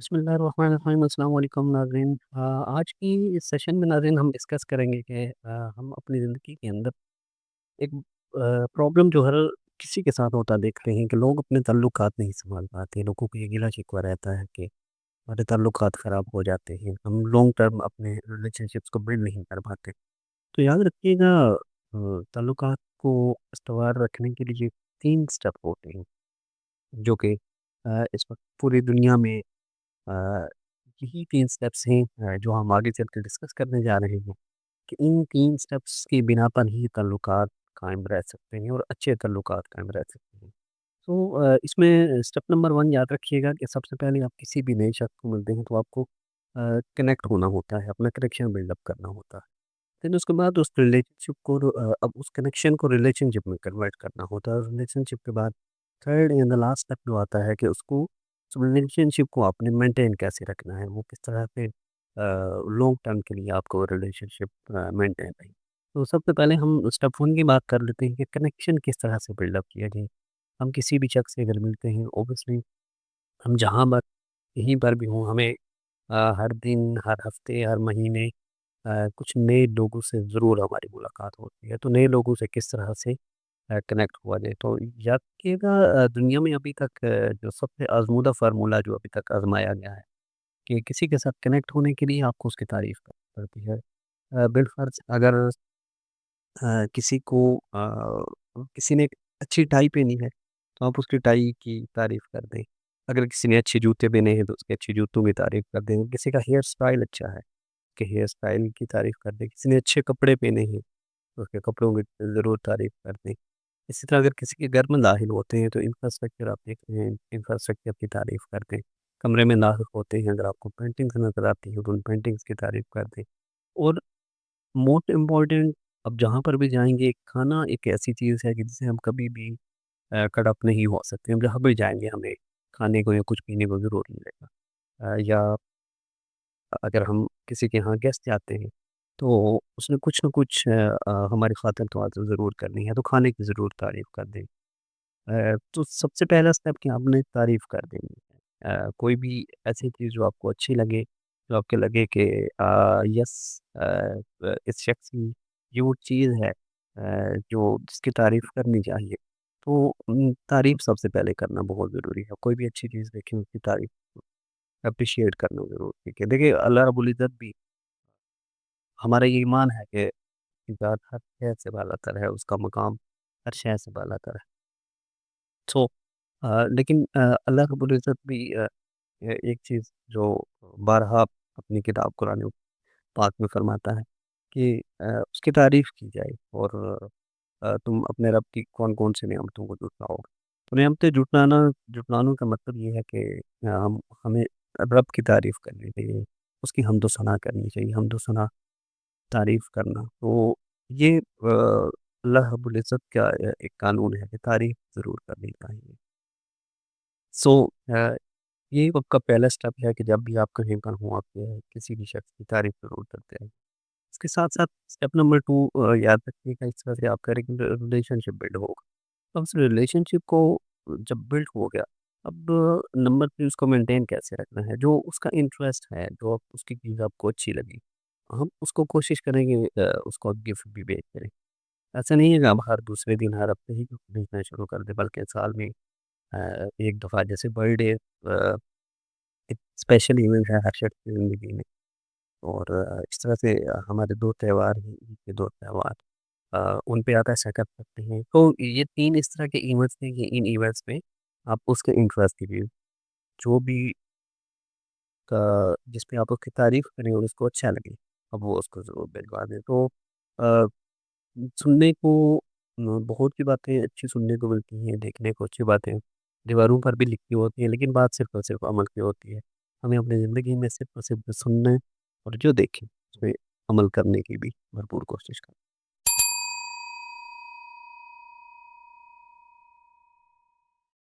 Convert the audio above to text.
बिस्मिल्लाहिर्रहमानिर्रहीम। अस्सलाम वालेकुम नाज़रीन। आज की इस सेशन में नाज़रीन हम डिस्कस करेंगे कि हम अपनी ज़िंदगी के अंदर एक प्रॉब्लम जो हर किसी के साथ होता देख रहे हैं कि लोग अपने ताल्लुकात नहीं संभाल पाते। लोगों को ये गिला शिकवा रहता है कि हमारे ताल्लुकात ख़राब हो जाते हैं, हम लॉन्ग टर्म अपने रिलेशनशिप्स को बिल्ड नहीं कर पाते। तो याद रखिएगा, ताल्लुकात को इस्तवार रखने के लिए 3 स्टेप होते हैं जो कि इस वक्त पूरी दुनिया में अ, यही 3 स्टेप्स हैं जो हम आगे चल के डिस्कस करने जा रहे हैं कि इन 3 स्टेप्स की बिना पर ही ताल्लुकात कायम रह सकते हैं और अच्छे ताल्लुकात कायम रह सकते हैं। तो इसमें स्टेप नंबर 1 याद रखिएगा कि सबसे पहले आप किसी भी नए शख्स को मिलते हैं तो आपको कनेक्ट होना होता है, अपना कनेक्शन बिल्डअप करना होता है। फिर उसके बाद उस रिलेशनशिप को अब उस कनेक्शन को रिलेशनशिप में कन्वर्ट करना होता है और रिलेशनशिप के बाद third and the last step जो आता है कि उसको उस रिलेशनशिप को आपने मेंटेन कैसे रखना है, वो किस तरह से लॉन्ग टर्म के लिए आपको रिलेशनशिप मेंटेन रही। तो सबसे पहले हम स्टेप 1 की बात कर लेते हैं कि कनेक्शन किस तरह से बिल्डअप किया जाए। हम किसी भी शख्स से अगर मिलते हैं, ऑब्वियसली हम जहाँ पर कहीं पर भी हों, हमें हर दिन, हर हफ्ते, हर महीने कुछ नए लोगों से ज़रूर हमारी मुलाकात होती है। तो नए लोगों से किस तरह से कनेक्ट हुआ जाए। तो याद रखिएगा, दुनिया में अभी तक जो सबसे आज़मूदा फ़ॉर्मूला जो अभी तक आज़माया गया है कि किसी के साथ कनेक्ट होने के लिए आपको उसकी तारीफ़ करनी पड़ती है। बिलफ़र्ज़ अगर किसी को किसी ने अच्छी टाई पहनी है, तो आप उसकी टाई की तारीफ़ कर दें। अगर किसी ने अच्छे जूते पहने हैं, तो उसके अच्छे जूतों की तारीफ़ कर दें। किसी का हेयर स्टाइल अच्छा है, उसके हेयर स्टाइल की तारीफ़ कर दें। किसी ने अच्छे कपड़े पहने हैं, तो उसके कपड़ों की ज़रूर तारीफ़ कर दें। इसी तरह अगर किसी के घर में दाखिल होते हैं, तो इंफ्रास्ट्रक्चर आप देख रहे हैं, इंफ्रास्ट्रक्चर की तारीफ़ कर दें। कमरे में दाखिल होते हैं, अगर आपको पेंटिंग्स नज़र आती हैं, तो उन पेंटिंग्स की तारीफ़ कर दें। और मोस्ट इम्पोर्टेंट, अब जहाँ पर भी जाएँगे, खाना एक ऐसी चीज़ है कि जिसे हम कभी भी कट ऑफ नहीं हो सकते। हम जहाँ भी जाएँगे, हमें खाने को या कुछ पीने को ज़रूर मिलेगा। या अगर हम किसी के यहाँ गेस्ट जाते हैं, तो उसने कुछ न कुछ हमारी ख़ातिर तवाज़ुन ज़रूर करनी है, तो खाने की ज़रूर तारीफ़ कर दें। तो सबसे पहला स्टेप कि आपने तारीफ़ कर देनी है। कोई भी ऐसी चीज़ जो आपको अच्छी लगे, जो आपको लगे कि यस, इस शख्स की ये वो चीज़ है जो जिसकी तारीफ़ करनी चाहिए। तो तारीफ़ सबसे पहले करना बहुत ज़रूरी है। कोई भी अच्छी चीज़ देखें, उसकी तारीफ़ एप्रिशिएट करना ज़रूरी है। देखिए, अल्लाह रब्बुल इज़्ज़त भी, हमारा ये ईमान है कि ज़ात हर शय से बालातर है, उसका मकाम हर शय से बालातर है। सो लेकिन अल्लाह रब्बुल इज़्ज़त भी एक चीज़ जो बारहा अपनी किताब कुरान पाक में फ़रमाता है कि उसकी तारीफ़ की जाए और तुम अपने रब की कौन-कौन सी नेमतों को जुटाओगे। तो नेमतें जुटाना का मतलब ये है कि हमें रब की तारीफ़ करनी चाहिए, उसकी हम्दो सना करनी चाहिए। हम्दो सना, तारीफ़ करना, तो ये अल्लाह रब्बुल इज़्ज़त का एक कानून है कि तारीफ़ ज़रूर करनी चाहिए। सो ये आपका पहला स्टेप है कि जब भी आप कहीं पर हों, आप किसी भी शख्स की तारीफ़ ज़रूर करते हैं। इसके साथ-साथ स्टेप नंबर 2, याद रखिएगा, इस तरह से आपका एक रिलेशनशिप बिल्ड होगा। तो उस रिलेशनशिप को जब बिल्ड हो गया, अब नंबर 3 उसको मेंटेन कैसे रखना है, जो उसका इंटरेस्ट है, जो उसकी चीज़ आपको अच्छी लगी, हम उसको कोशिश करेंगे उसको गिफ्ट भी भेज करें। ऐसा नहीं है कि आप हर दूसरे दिन, हर हफ्ते ही गिफ्ट भेजना शुरू कर दें, बल्कि साल में एक दफ़ा, जैसे बर्थडे एक स्पेशल इवेंट है हर शख्स की ज़िंदगी में। और इस तरह से हमारे 2 त्योहार हैं, ईद के 2 त्योहार, उन पे आप ऐसा कर सकते हैं। तो ये 3 इस तरह के इवेंट्स हैं कि इन इवेंट्स में आप उसके इंटरेस्ट की भी, जो भी जिस पे आप उसकी तारीफ़ करें और उसको अच्छा लगे, अब वो उसको ज़रूर भिजवा दें। तो अ, सुनने को बहुत सी बातें अच्छी सुनने को मिलती हैं, देखने को अच्छी बातें दीवारों पर भी लिखी होती हैं, लेकिन बात सिर्फ़ और सिर्फ़ अमल की होती है। हमें अपनी ज़िंदगी में सिर्फ़ और सिर्फ़ सुनने और जो देखें, उसपे अमल करने की भी भरपूर कोशिश करें।